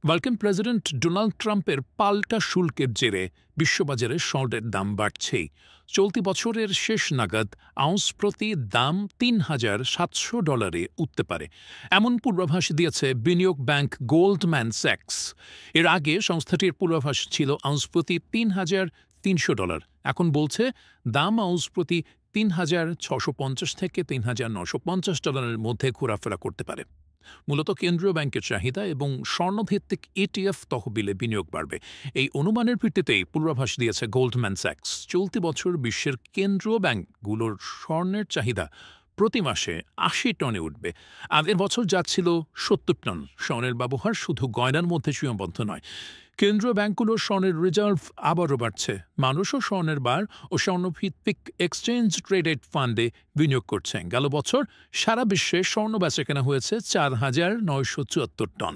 মার্কিন president Donald ট্রাম্পের পাল্টা শুল্কের জেরে বিশ্ববাজারে স্বর্ণের দাম বাড়ছেই। চলতি বছরের শেষ নাগাদ আউন্স প্রতি দাম $৩,৭০০ উঠতে পারে, এমন পূর্বাভাস দিয়েছে বিনিয়োগ ব্যাংক গোল্ডম্যান স্যাক্স। এর আগে সংস্থাটির পূর্বাভাস ছিল আউন্স প্রতি $৩,৩০০। এখন বলছে দাম আউন্স প্রতি $৩,৬৫০ থেকে $৩,৯৫০ মধ্যে ঘোরাফেরা করতে পারে। মূলত কেন্দ্রীয় ব্যাংকের চাহিদা এবং স্বর্ণভিত্তিক ইটিএফ তহবিলে বিনিয়োগ বাড়বে, এই অনুমানের ভিত্তিতেই পূর্বাভাস দিয়েছে গোল্ডম্যান স্যাক্স। চলতি বছর বিশ্বের কেন্দ্রীয় ব্যাংকগুলোর স্বর্ণের চাহিদা প্রতি মাসে ৮০ টনে উঠবে। আগের বছর যা ছিল ৭০ টন। স্বর্ণের ব্যবহার শুধু গয়নার মধ্যে সীমাবদ্ধ নয়, কেন্দ্রীয় ব্যাংকগুলোর স্বর্ণের রিজার্ভ আবারও বাড়ছে। মানুষও স্বর্ণের বার ও স্বর্ণভিত্তিক এক্সচেঞ্জ ট্রেডেড ফান্ডে বিনিয়োগ করছে। গেল বছর সারা বিশ্বে স্বর্ণ বেচাকেনা হয়েছে ৪,৯৭৪ টন।